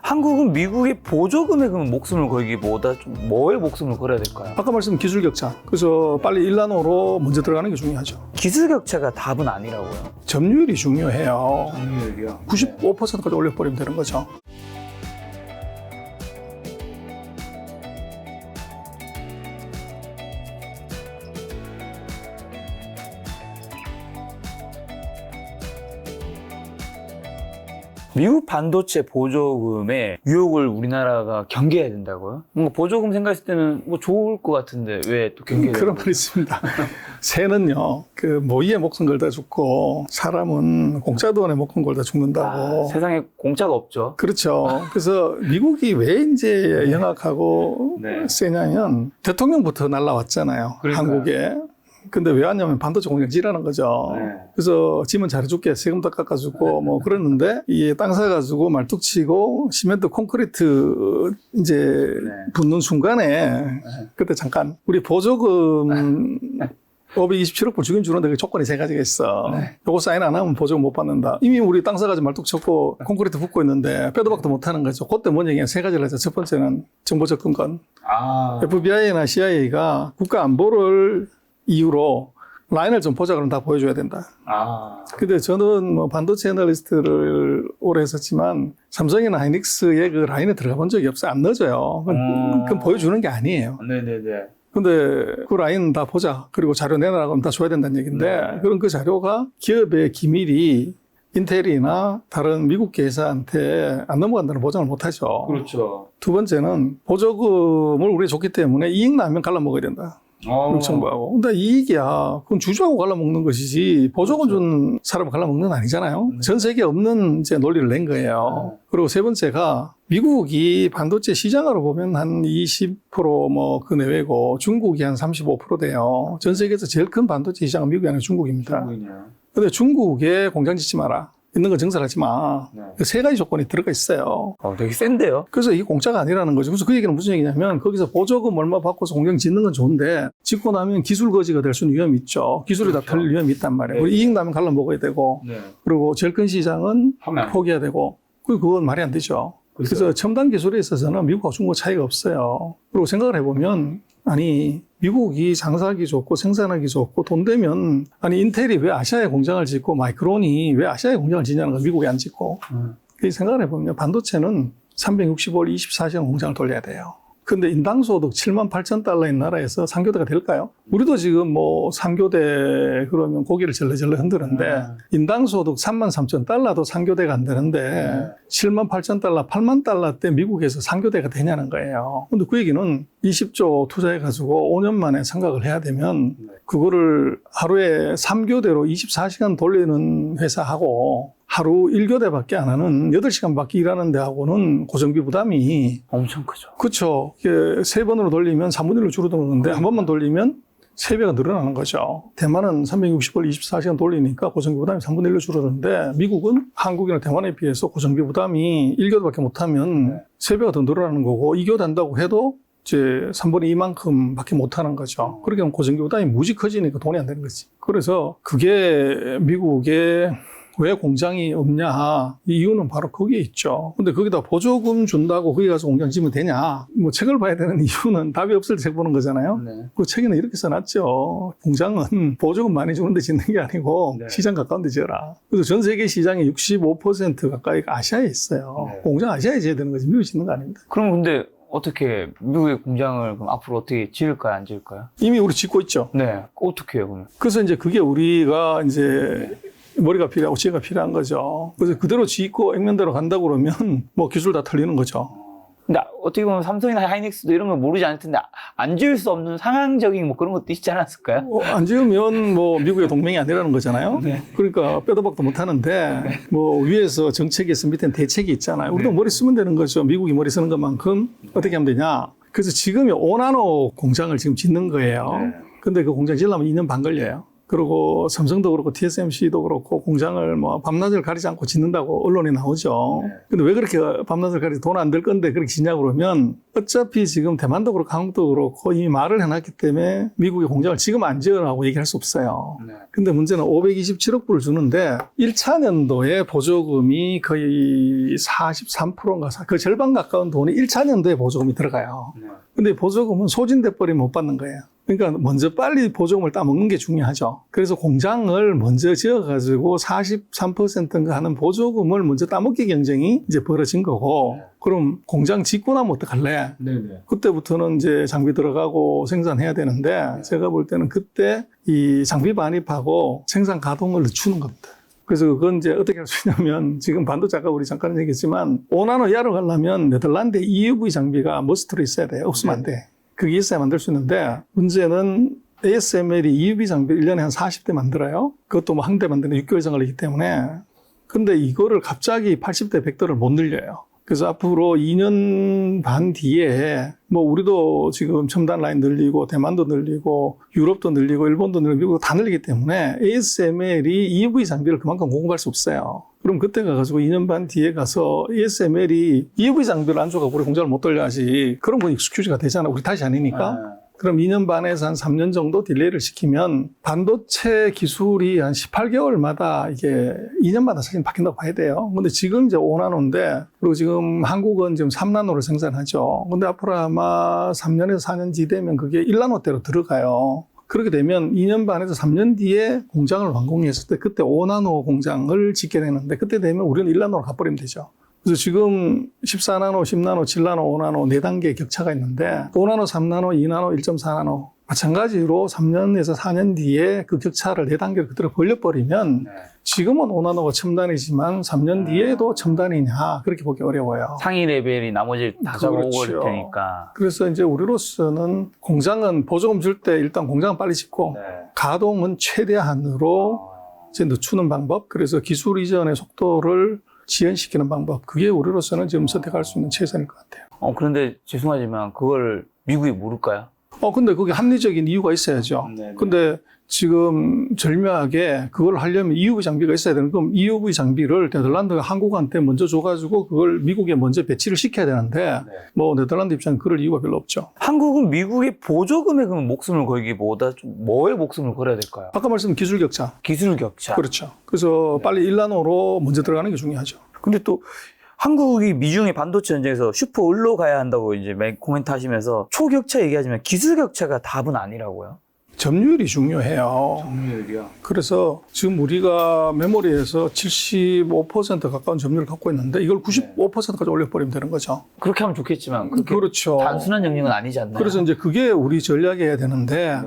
한국은 미국의 보조금에 그럼 목숨을 걸기보다 좀 뭐에 목숨을 걸어야 될까요? 아까 말씀드린 기술 격차. 그래서 빨리 1나노로 먼저 들어가는 게 중요하죠. 기술 격차가 답은 아니라고요. 점유율이 중요해요. 점유율이요? 95%까지 올려버리면 되는 거죠. 미국 반도체 보조금의 유혹을 우리나라가 경계해야 된다고요? 뭔가 보조금 생각했을 때는 뭐 좋을 것 같은데 왜 또 경계해야 그런 말이 있습니다. 새는요, 그 모이에 목숨 걸다 죽고 사람은 공짜 돈에 목숨 걸다 죽는다고. 세상에 공짜가 없죠. 그렇죠. 그래서 미국이 왜 이제 영악하고 네. 세냐면 대통령부터 날라왔잖아요. 그러니까요. 한국에. 근데 왜 왔냐면 반도체 공장 지라는 거죠. 네. 그래서 지면 잘해줄게, 세금도 깎아주고 뭐 그러는데 이 땅 사가지고 말뚝 치고 시멘트 콘크리트 이제 붙는 순간에 그때 잠깐 우리 보조금 527억 불 주긴 주는데 그 조건이 세 가지가 있어. 요거 사인 안 하면 보조금 못 받는다. 이미 우리 땅 사가지고 말뚝 쳤고 콘크리트 붓고 있는데 빼도 박도 못 하는 거죠. 그때 뭔 얘기냐, 세 가지를 하죠. 첫 번째는 정보 접근권. FBI나 CIA가 국가 안보를 이유로 라인을 좀 보자 그러면 다 보여줘야 된다. 근데 저는 뭐 반도체 애널리스트를 오래 했었지만 삼성이나 하이닉스의 그 라인에 들어가 본 적이 없어요. 안 넣어줘요. 그건 보여주는 게 아니에요. 네네네. 근데 그 라인 다 보자. 그리고 자료 내놔라 그러면 다 줘야 된다는 얘기인데 그럼 그 자료가 기업의 기밀이 인텔이나 다른 미국 회사한테 안 넘어간다는 보장을 못 하죠. 그렇죠. 두 번째는 보조금을 우리가 줬기 때문에 이익 나면 갈라먹어야 된다. 정부하고. 근데 이익이야. 그건 주주하고 갈라먹는 것이지 보조금 준 사람을 갈라먹는 건 아니잖아요. 전 세계에 없는 이제 논리를 낸 거예요. 그리고 세 번째가 미국이 반도체 시장으로 보면 한 20% 뭐 그 내외고 중국이 한 35% 돼요. 전 세계에서 제일 큰 반도체 시장은 미국이 아니라 중국입니다. 근데 중국에 공장 짓지 마라. 있는 거 증설하지 마. 그 세 가지 조건이 들어가 있어요. 되게 센데요? 그래서 이게 공짜가 아니라는 거죠. 그래서 그 얘기는 무슨 얘기냐면 거기서 보조금 얼마 받고서 공장 짓는 건 좋은데 짓고 나면 기술 거지가 될 수는 위험이 있죠. 기술이 다 털릴 위험이 있단 말이에요. 우리 이익 나면 갈라 먹어야 되고 그리고 제일 큰 시장은 포기해야 되고 그건 말이 안 되죠. 그래서 첨단 기술에 있어서는 미국하고 중국 차이가 없어요. 그리고 생각을 해보면 아니 미국이 장사하기 좋고 생산하기 좋고 돈 되면 아니 인텔이 왜 아시아에 공장을 짓고 마이크론이 왜 아시아에 공장을 짓냐는 거 미국이 안 짓고 그 생각을 해보면 반도체는 365일 24시간 공장을 돌려야 돼요. 근데 인당소득 7만 8천 달러인 나라에서 3교대가 될까요? 우리도 지금 뭐 3교대 그러면 고개를 절레절레 흔드는데 인당소득 3만 3천 달러도 3교대가 안 되는데 7만 8천 달러, 8만 달러 때 미국에서 3교대가 되냐는 거예요. 근데 그 얘기는 20조 투자해가지고 5년 만에 생각을 해야 되면 그거를 하루에 3교대로 24시간 돌리는 회사하고 하루 1교대밖에 안 하는 8시간밖에 일하는 데하고는 고정비 부담이 엄청 크죠. 그렇죠. 세 번으로 돌리면 3분의 1로 줄어드는데 한 번만 돌리면 3배가 늘어나는 거죠. 대만은 360을 24시간 돌리니까 고정비 부담이 3분의 1로 줄어드는데 미국은 한국이나 대만에 비해서 고정비 부담이 1교대밖에 못하면 3배가 더 늘어나는 거고 2교대 한다고 해도 이제 3분의 2만큼 밖에 못하는 거죠. 그렇게 하면 고정비 부담이 무지 커지니까 돈이 안 되는 거지. 그래서 그게 미국의 왜 공장이 없냐? 이 이유는 바로 거기에 있죠. 근데 거기다 보조금 준다고 거기 가서 공장 지으면 되냐? 뭐 책을 봐야 되는 이유는 답이 없을 때 책 보는 거잖아요. 그 책에는 이렇게 써놨죠. 공장은 보조금 많이 주는데 짓는 게 아니고 시장 가까운 데 지어라. 그래서 전 세계 시장의 65% 가까이가 아시아에 있어요. 공장 아시아에 지어야 되는 거지 미국에 짓는 거 아닙니다. 그럼 근데 어떻게 미국의 공장을 그럼 앞으로 어떻게 지을까요? 안 지을까요? 이미 우리 짓고 있죠. 네. 어떻게 해요, 그러면? 그래서 이제 그게 우리가 이제 머리가 필요하고 지혜가 필요한 거죠. 그래서 그대로 짓고 액면대로 간다고 그러면 뭐 기술 다 털리는 거죠. 근데 어떻게 보면 삼성이나 하이닉스도 이런 걸 모르지 않을 텐데 안 지을 수 없는 상황적인 뭐 그런 것도 있지 않았을까요? 안 지으면 뭐 미국의 동맹이 아니라는 거잖아요. 그러니까 빼도 박도 못 하는데 뭐 위에서 정책이 있으면 밑에는 대책이 있잖아요. 우리도 머리 쓰면 되는 거죠. 미국이 머리 쓰는 것만큼 어떻게 하면 되냐. 그래서 지금이 5나노 공장을 지금 짓는 거예요. 근데 그 공장 지으려면 2년 반 걸려요. 그리고 삼성도 그렇고 TSMC도 그렇고 공장을 뭐 밤낮을 가리지 않고 짓는다고 언론에 나오죠. 근데 왜 그렇게 밤낮을 가리지 돈 안 들 건데 그렇게 짓냐고 그러면 어차피 지금 대만도 그렇고 한국도 그렇고 이미 말을 해놨기 때문에 미국의 공장을 지금 안 지으라고 얘기할 수 없어요. 근데 문제는 527억 불을 주는데 1차 년도에 보조금이 거의 43%인가 그 절반 가까운 돈이 1차 년도에 보조금이 들어가요. 근데 보조금은 소진돼 버리면 못 받는 거예요. 그러니까 먼저 빨리 보조금을 따먹는 게 중요하죠. 그래서 공장을 먼저 지어가지고 43%인가 하는 보조금을 먼저 따먹기 경쟁이 이제 벌어진 거고, 그럼 공장 짓고 나면 어떡할래? 그때부터는 이제 장비 들어가고 생산해야 되는데, 제가 볼 때는 그때 이 장비 반입하고 생산 가동을 늦추는 겁니다. 그래서 그건 이제 어떻게 할 수 있냐면, 지금 반도체 아까 우리 잠깐 얘기했지만, 5나노 이하로 가려면 네덜란드에 EUV 장비가 머스트로 있어야 돼요. 없으면 안 돼. 그게 있어야 만들 수 있는데, 문제는 ASML이 EUV 장비 1년에 한 40대 만들어요. 그것도 뭐 한 대 만드는 6개월 이상 걸리기 때문에. 근데 이거를 갑자기 80대, 100대를 못 늘려요. 그래서 앞으로 2년 반 뒤에 뭐 우리도 지금 첨단 라인 늘리고 대만도 늘리고 유럽도 늘리고 일본도 늘리고 미국도 다 늘리기 때문에 ASML이 EUV 장비를 그만큼 공급할 수 없어요. 그럼 그때 가가지고 2년 반 뒤에 가서 ASML이 EUV 장비를 안 줘가지고 우리 공장을 못 돌려야지. 그런 건 익스큐즈가 되잖아. 우리 탓이 아니니까. 그럼 2년 반에서 한 3년 정도 딜레이를 시키면 반도체 기술이 한 18개월마다 이게 2년마다 사실 바뀐다고 봐야 돼요. 근데 지금 이제 5나노인데, 그리고 지금 한국은 지금 3나노를 생산하죠. 근데 앞으로 아마 3년에서 4년 뒤 되면 그게 1나노대로 들어가요. 그렇게 되면 2년 반에서 3년 뒤에 공장을 완공했을 때 그때 5나노 공장을 짓게 되는데, 그때 되면 우리는 1나노로 가버리면 되죠. 그래서 지금 14나노, 10나노, 7나노, 5나노 4단계의 격차가 있는데 5나노, 3나노, 2나노, 1.4나노 마찬가지로 3년에서 4년 뒤에 그 격차를 4단계로 그대로 벌려버리면 지금은 5나노가 첨단이지만 3년 뒤에도 첨단이냐 그렇게 보기 어려워요. 상위 레벨이 나머지 다 잡아오고 그렇죠. 올 테니까. 그래서 이제 우리로서는 공장은 보조금 줄 때 일단 공장은 빨리 짓고 가동은 최대한으로 이제 늦추는 방법, 그래서 기술 이전의 속도를 지연시키는 방법, 그게 우리로서는 지금 선택할 수 있는 최선일 것 같아요. 그런데 죄송하지만 그걸 미국이 모를까요? 근데 그게 합리적인 이유가 있어야죠. 근데 지금 절묘하게 그걸 하려면 EUV 장비가 있어야 되는, 그럼 EUV 장비를 네덜란드가 한국한테 먼저 줘가지고 그걸 미국에 먼저 배치를 시켜야 되는데 뭐 네덜란드 입장에 그럴 이유가 별로 없죠. 한국은 미국의 보조금에 그럼 목숨을 걸기보다 좀 뭐에 목숨을 걸어야 될까요? 아까 말씀드린 기술 격차. 기술 격차. 그렇죠. 그래서 빨리 1나노로 먼저 들어가는 게 중요하죠. 근데 또 한국이 미중의 반도체 전쟁에서 슈퍼 을로 가야 한다고 이제 코멘트 하시면서 초격차 얘기하지만 기술 격차가 답은 아니라고요? 점유율이 중요해요. 점유율이요? 그래서 지금 우리가 메모리에서 75% 가까운 점유율을 갖고 있는데 이걸 95%까지 올려버리면 되는 거죠. 그렇게 하면 좋겠지만 그렇게 그렇죠. 단순한 영역은 아니지 않나요? 그래서 이제 그게 우리 전략이어야 되는데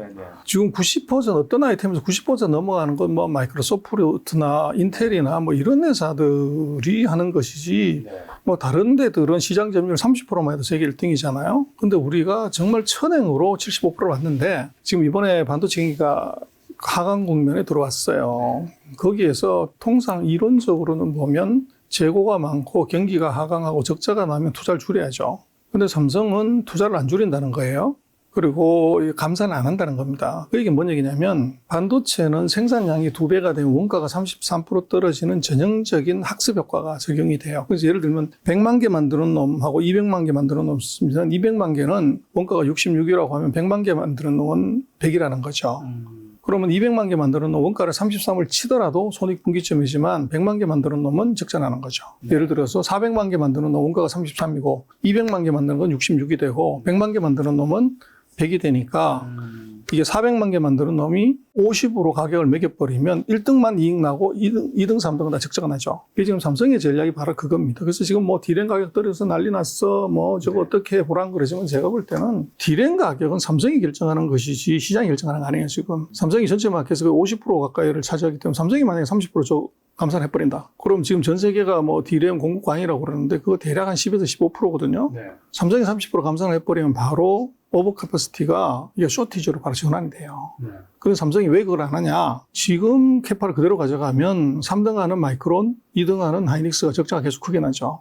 지금 90% 어떤 아이템에서 90% 넘어가는 건 뭐 마이크로소프트나 인텔이나 뭐 이런 회사들이 하는 것이지 뭐 다른 데들은 시장 점유율 30%만 해도 세계 1등이잖아요. 근데 우리가 정말 천행으로 75%를 왔는데 지금 이번에 반도체 경기가 하강 국면에 들어왔어요. 거기에서 통상 이론적으로는 보면 재고가 많고 경기가 하강하고 적자가 나면 투자를 줄여야죠. 근데 삼성은 투자를 안 줄인다는 거예요. 그리고 감산을 안 한다는 겁니다. 그 얘기는 뭔 얘기냐면 반도체는 생산량이 2배가 되면 원가가 33% 떨어지는 전형적인 학습 효과가 적용이 돼요. 그래서 예를 들면 100만 개 만드는 놈하고 200만 개 만드는 놈 있습니다. 200만 개는 원가가 66이라고 하면 100만 개 만드는 놈은 100이라는 거죠. 그러면 200만 개 만드는 놈 원가를 33을 치더라도 손익분기점이지만 100만 개 만드는 놈은 적자나는 거죠. 예를 들어서 400만 개 만드는 놈 원가가 33이고 200만 개 만드는 건 66이 되고 100만 개 만드는 놈은 100이 되니까 이게 400만 개 만드는 놈이 50으로 가격을 매겨버리면 1등만 이익 나고 2등, 3등은 다 적자가 나죠. 이게 지금 삼성의 전략이 바로 그겁니다. 그래서 지금 뭐 디램 가격 떨어져서 난리 났어. 뭐 저거 어떻게 보란 그러지만 제가 볼 때는 디램 가격은 삼성이 결정하는 것이지 시장이 결정하는 거 아니에요, 지금. 삼성이 전체 마켓에서 50% 가까이를 차지하기 때문에 삼성이 만약에 30% 감산해버린다. 그럼 지금 전 세계가 뭐 디램 공급 광이라고 그러는데 그거 대략 한 10에서 15%거든요. 삼성이 30% 감산을 해버리면 바로 오버캐퍼시티가 이게 쇼티지로 바로 전환이 돼요. 그래서 삼성이 왜 그걸 안 하냐? 지금 캐파를 그대로 가져가면 3등하는 마이크론, 2등하는 하이닉스가 적자가 계속 크게 나죠.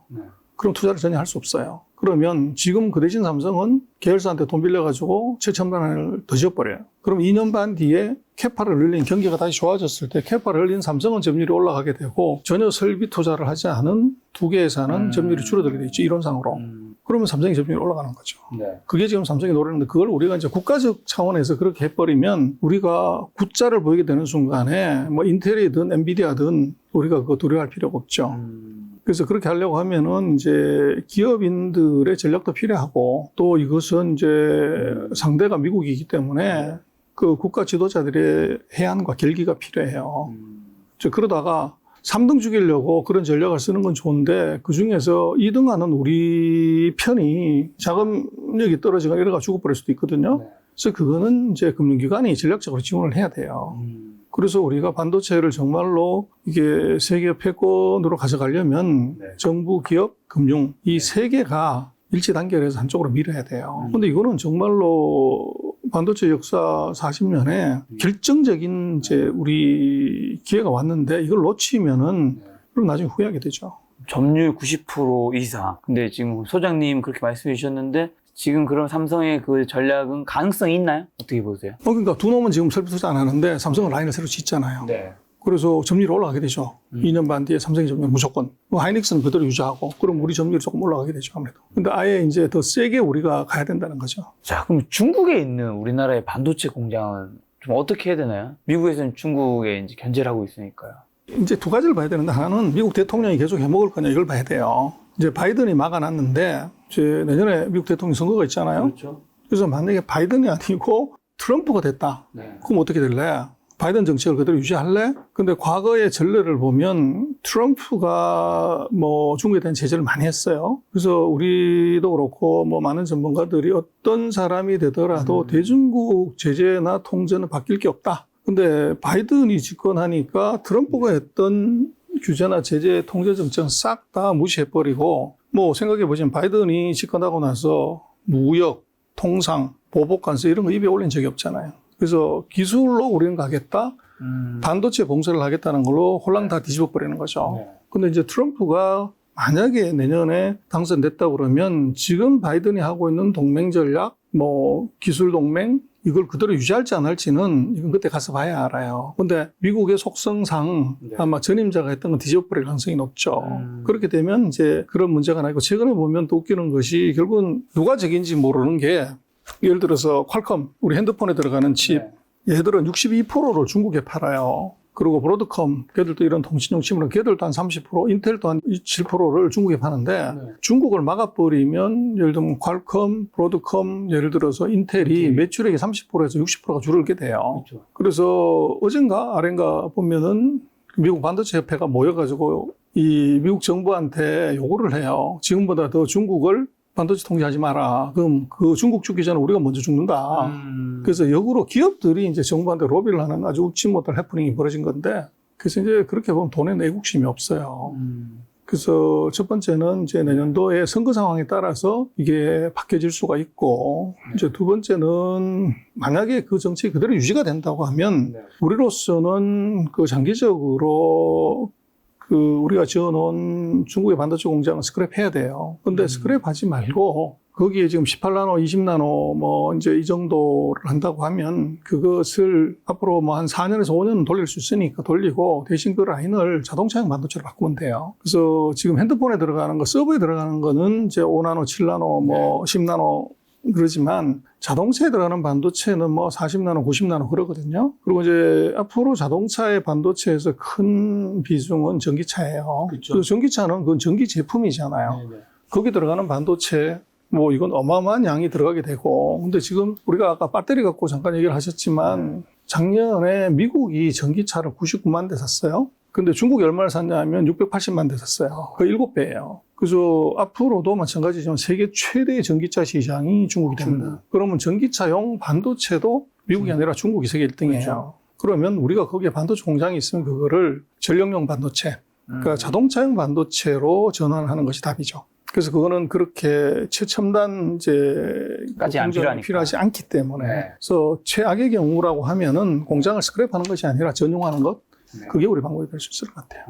그럼 투자를 전혀 할 수 없어요. 그러면 지금 그 대신 삼성은 계열사한테 돈 빌려가지고 최첨단을 더 지어버려요. 그럼 2년 반 뒤에 캐파를 늘린 경기가 다시 좋아졌을 때 캐파를 늘린 삼성은 점유율이 올라가게 되고 전혀 설비 투자를 하지 않은 두 개 회사는 점유율이 줄어들게 돼 있죠. 이론상으로. 그러면 삼성이 점유율이 올라가는 거죠. 네. 그게 지금 삼성이 노리는데 그걸 우리가 이제 국가적 차원에서 그렇게 해버리면 우리가 굿자를 보이게 되는 순간에 뭐 인텔이든 엔비디아든 우리가 그거 두려워할 필요가 없죠. 그래서 그렇게 하려고 하면은 이제 기업인들의 전략도 필요하고 또 이것은 이제 상대가 미국이기 때문에 그 국가 지도자들의 해안과 결기가 필요해요. 그러다가 3등 죽이려고 그런 전략을 쓰는 건 좋은데 그 중에서 2등하는 우리 편이 자금력이 떨어지거나 이래가 죽어버릴 수도 있거든요. 그래서 그거는 이제 금융기관이 전략적으로 지원을 해야 돼요. 그래서 우리가 반도체를 정말로 이게 세계 패권으로 가져가려면 정부, 기업, 금융 이 세 개가 일치 단결해서 한쪽으로 밀어야 돼요. 근데 이거는 정말로 반도체 역사 40년에 결정적인 이제 우리 기회가 왔는데 이걸 놓치면은 그럼 나중에 후회하게 되죠. 점유율 90% 이상. 근데 지금 소장님 그렇게 말씀해 주셨는데 지금 그럼 삼성의 그 전략은 가능성이 있나요? 어떻게 보세요? 그러니까 두 놈은 지금 설비 투자 안 하는데 삼성은 라인을 새로 짓잖아요. 네. 그래서 점유율이 올라가게 되죠. 2년 반 뒤에 삼성의 점유율 무조건. 하이닉스는 그대로 유지하고 그럼 우리 점유율이 조금 올라가게 되죠. 아무래도. 근데 아예 이제 더 세게 우리가 가야 된다는 거죠. 자, 그럼 중국에 있는 우리나라의 반도체 공장은 좀 어떻게 해야 되나요? 미국에서는 중국에 이제 견제를 하고 있으니까요. 이제 두 가지를 봐야 되는데 하나는 미국 대통령이 계속 해먹을 거냐 이걸 봐야 돼요. 이제 바이든이 막아놨는데 이제 내년에 미국 대통령 선거가 있잖아요. 그렇죠. 그래서 만약에 바이든이 아니고 트럼프가 됐다. 그럼 어떻게 될래? 바이든 정책을 그대로 유지할래? 근데 과거의 전례를 보면 트럼프가 뭐 중국에 대한 제재를 많이 했어요. 그래서 우리도 그렇고 뭐 많은 전문가들이 어떤 사람이 되더라도 대중국 제재나 통제는 바뀔 게 없다. 근데 바이든이 집권하니까 트럼프가 했던 규제나 제재, 통제 정책은 싹 다 무시해버리고 뭐 생각해보시면 바이든이 집권하고 나서 무역, 통상, 보복관세 이런 거 입에 올린 적이 없잖아요. 그래서 기술로 우리는 가겠다, 반도체 봉쇄를 하겠다는 걸로 홀랑 다 뒤집어 버리는 거죠. 근데 이제 트럼프가 만약에 내년에 당선됐다 그러면 지금 바이든이 하고 있는 동맹 전략, 뭐 기술 동맹 이걸 그대로 유지할지 안 할지는 이건 그때 가서 봐야 알아요. 근데 미국의 속성상 아마 전임자가 했던 건 뒤집어 버릴 가능성이 높죠. 그렇게 되면 이제 그런 문제가 나고 최근에 보면 또 웃기는 것이 결국은 누가 적인지 모르는 게 예를 들어서 퀄컴, 우리 핸드폰에 들어가는 칩, 얘들은 62%를 중국에 팔아요. 그리고 브로드컴, 걔들도 이런 통신용 칩은 걔들도 한 30%, 인텔도 한 7%를 중국에 파는데 중국을 막아버리면 예를 들면 퀄컴, 브로드컴, 예를 들어서 인텔이 매출액의 30%에서 60%가 줄게 돼요. 그렇죠. 그래서 어젠가 아ren가 보면은 미국 반도체 협회가 모여가지고 이 미국 정부한테 요구를 해요. 지금보다 더 중국을 반도체 통제하지 마라. 그럼 그 중국 죽기 전에 우리가 먼저 죽는다. 그래서 역으로 기업들이 이제 정부한테 로비를 하는 아주 웃지 못할 해프닝이 벌어진 건데, 그래서 이제 그렇게 보면 돈에 애국심이 없어요. 그래서 첫 번째는 이제 내년도의 선거 상황에 따라서 이게 바뀌어질 수가 있고, 이제 두 번째는 만약에 그 정책이 그대로 유지가 된다고 하면 우리로서는 그 장기적으로 그 우리가 지어놓은 중국의 반도체 공장은 스크랩해야 돼요. 근데 스크랩하지 말고 거기에 지금 18나노, 20나노 뭐 이제 이 정도를 한다고 하면 그것을 앞으로 뭐 한 4년에서 5년은 돌릴 수 있으니까 돌리고 대신 그 라인을 자동차용 반도체로 바꾸면 돼요. 그래서 지금 핸드폰에 들어가는 거, 서버에 들어가는 거는 이제 5나노, 7나노, 뭐 10나노 그러지만 자동차에 들어가는 반도체는 뭐 40나노, 90나노 그러거든요. 그리고 이제 앞으로 자동차의 반도체에서 큰 비중은 전기차예요. 그렇죠. 그래서 전기차는 그건 전기 제품이잖아요. 네네. 거기 들어가는 반도체 뭐 이건 어마어마한 양이 들어가게 되고, 근데 지금 우리가 아까 배터리 갖고 잠깐 얘기를 하셨지만 작년에 미국이 전기차를 99만 대 샀어요. 근데 중국이 얼마를 샀냐 하면 680만 대 샀어요. 그 7배예요. 그래서 앞으로도 마찬가지지만 세계 최대의 전기차 시장이 중국이 됩니다. 그러면 전기차용 반도체도 미국이 아니라 중국이 세계 1등이에요. 그렇죠. 그러면 우리가 거기에 반도체 공장이 있으면 그거를 전력용 반도체, 그러니까 자동차용 반도체로 전환하는 것이 답이죠. 그래서 그거는 그렇게 최첨단 까지 안 필요하지 않기 때문에. 그래서 최악의 경우라고 하면은 공장을 스크랩하는 것이 아니라 전용하는 것, 그게 우리 방법이 될 수 있을 것 같아요.